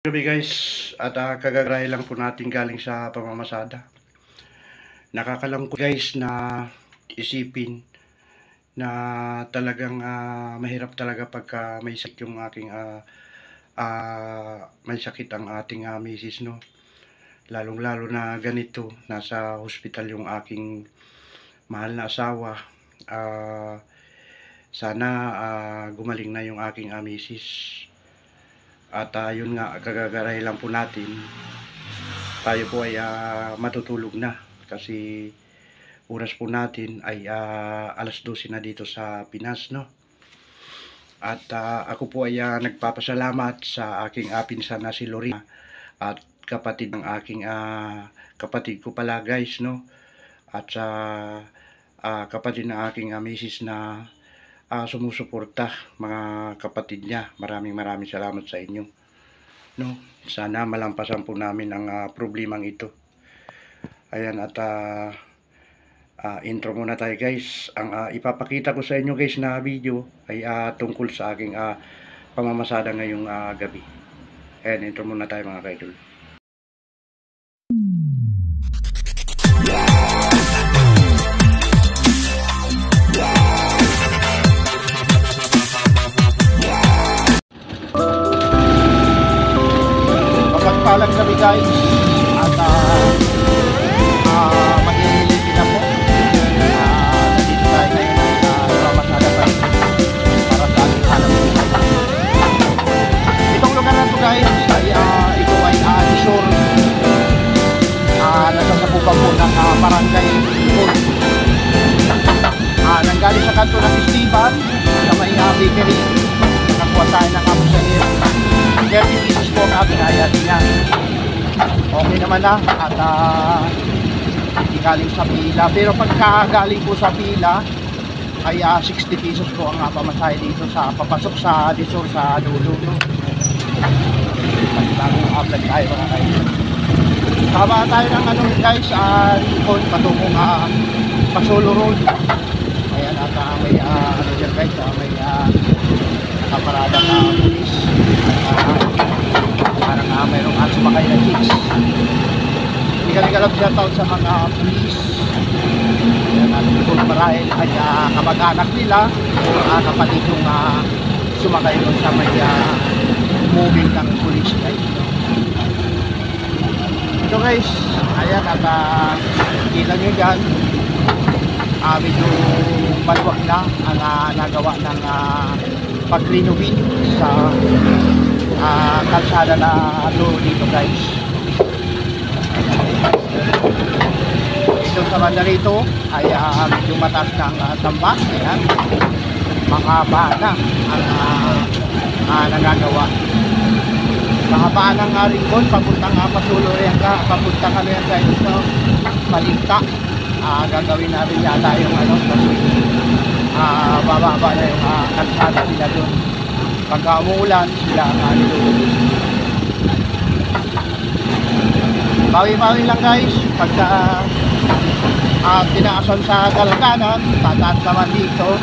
Gabi guys, at kagagray lang po natin galing sa pamamasada. Nakakalangkot guys na isipin na talagang mahirap talaga pagka may sakit yung aking may sakit ang ating misis, no. Lalong lalo na ganito, nasa hospital yung aking mahal na asawa. Sana gumaling na yung aking misis. At yun nga, kagagaray lang po natin, tayo po ay matutulog na kasi oras po natin ay alas 12 na dito sa Pinas, no. At ako po ay nagpapasalamat sa aking pinsan na si Lorena at kapatid ng aking kapatid ko pala guys, no. At sa kapatid ng aking misis na sumusuporta, mga kapatid niya. Maraming salamat sa inyo, no. Sana malampasan po namin ang problemang ito. Ayan, at intro muna tayo guys. Ang ipapakita ko sa inyo guys na video ay tungkol sa aking pamamasada ngayong gabi. Ayan, intro muna tayo mga kaidol. Mapagpalang gabi guys, at mag-iilipin na po. Nandito tayo ngayon sa pamamasada tayo para sa ating hanap buhay. Itong lugar na ito guys ay ito ay isor, nasasakupan po ng barangay Ikot. Nanggaling sa kanto ng Esteban sa may bakery, nakuha tayo ng kamusalir. 30 pieces po ang binayad niya. Okay naman na, at hindi galing sa pila. Pero pagka galing po sa pila ay 60 pesos po ang pamasahe dito sa papasok sa Disor sa dulo, no? Bagong upload tayo mga guys. Tama tayo ng ano guys, ikon patungong Pasolo Road. Ayan, at may ano dyan guys, may kaparada na pulis. Parang mayroong sumakay na chicks. Hindi ka nagkalap siya taon sa mga pulis. Ayan, at kung marahil ay kamag-anak nila o kapatid yung sumakay doon sa may moving ng pulis guys. Ito guys, ayan, at kita nyo dyan, medyo maluwag na ang nagawa ng pag-renovate sa kalsada na dito guys. Ito sa banda rito ay medyo mataas ng tambak. Ayan, mahaba na ang nagagawa. Mahaba ng ringon papuntang Pasolo rin ka, papuntang ano yan guys, no? Malinta. Gagawin natin yata yung ano, kasi bababa na yung kalsada nila doon. Pagka umuulan sila nilulubos. Bawi-bawi lang guys pagka tinaasan sa dalganan, tataan naman dito.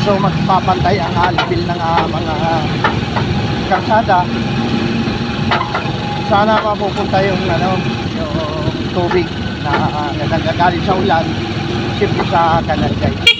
So magpapantay ang level ng mga kalsada. Sana mapupunta yung ano, yung tubig na nagagaling sa ulan siyempre sa kanal guys.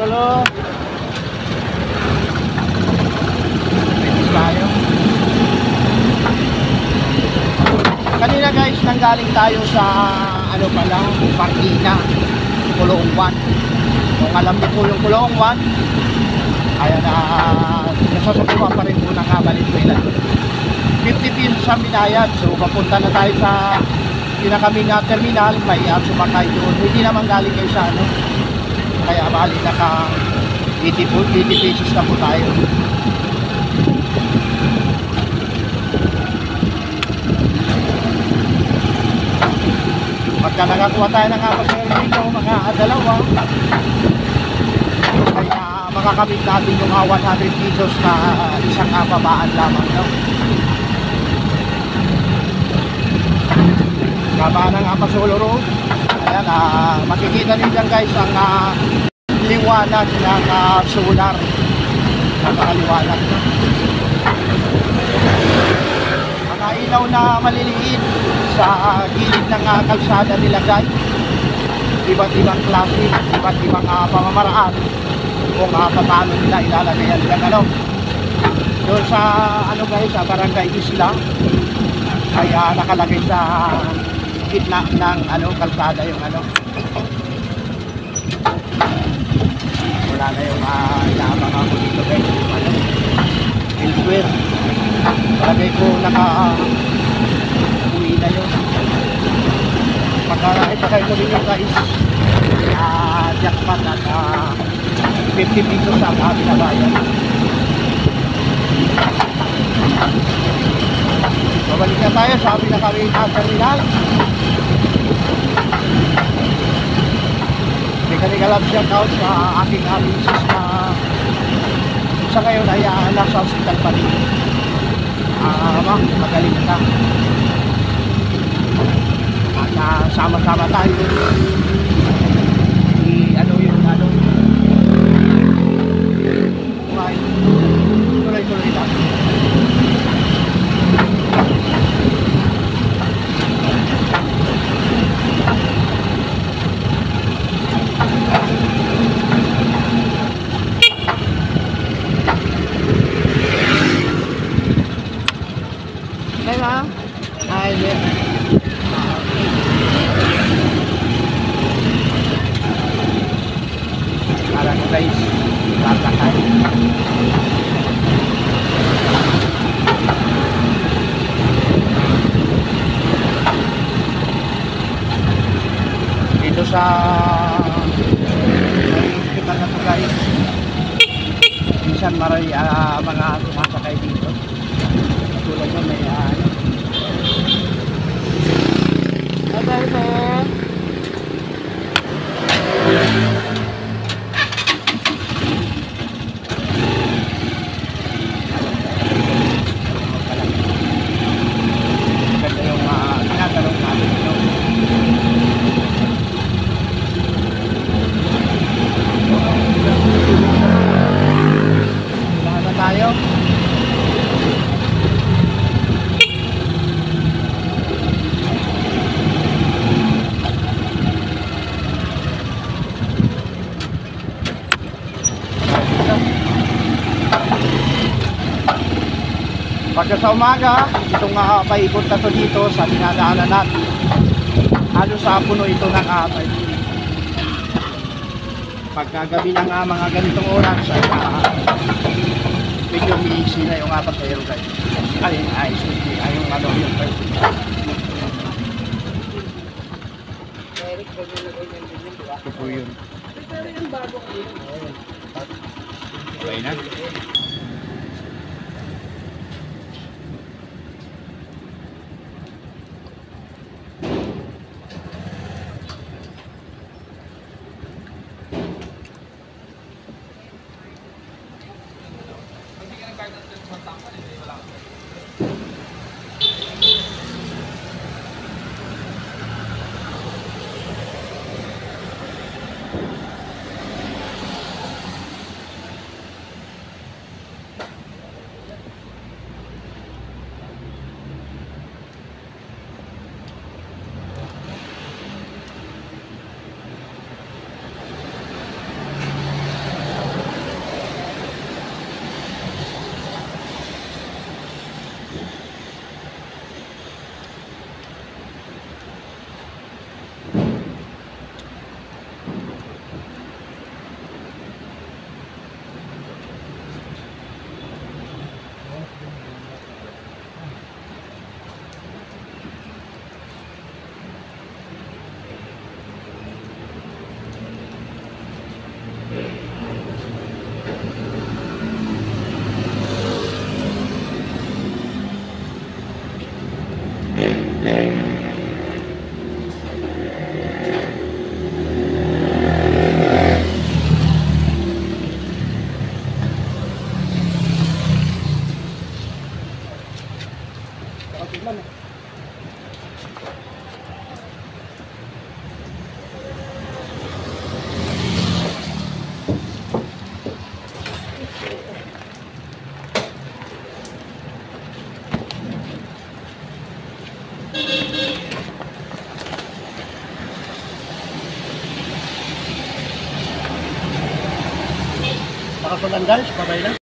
Hello. Tayo. Kanina guys, nanggaling tayo sa ano pala, Partina, Kulong 1. Kung alam niyo po yung Kulong 1, ayan, nasasakupan pa rin po ng Valenzuela. 50 pesos ang binayad. So papunta na tayo sa pinakaming terminal, may sumakay doon. Hindi naman galing kayo sa ano, kaya bali naka 80 pesos na po tayo. Pagka nakakuha tayo ng pasahero dito, mga dalawa, kaya makakabit natin yung 100 pesos na isang babaan lamang daw. Kaba ng Apasolo Road. Ayan, makikita din dyan guys ang liwanag ng solar. Napakaliwanag na. Mga ilaw na maliliit sa gilid ng kalsada nilagay. Iba't ibang klase, iba't ibang pamamaraan kung paano nila ilalagay yan doon sa guys, sa Barangay Isla ay nakalagay sa gitna ng kalsada yung wala na yung inaabang ako dito guys yung elsewhere palagay ko uwi na yun pagkakita ko din yung guys jackpot at 50 pesos ang binabayan. Babalik na tayo sa pinaka-main terminal. Mechanical lab shoutout sa aking misis na sa ngayon ay nasa hospital pa rin. Magaling na. At sama-sama tayo. Tuloy-tuloy lang. Kaya ay parang guys lalakay dito sa hospital na to guys. Minsan maray mga sumasakay dito tulad mo may pagka sa umaga, itong paikot na to dito sa dinadaanan natin. Halos puno ito ng apay. Pagkagabi ng mga ganitong oras ay medyo umiisi na yung pasahero guys. Ay, yung ito po yun. Okay na. ako lang guys. Bye-bye na.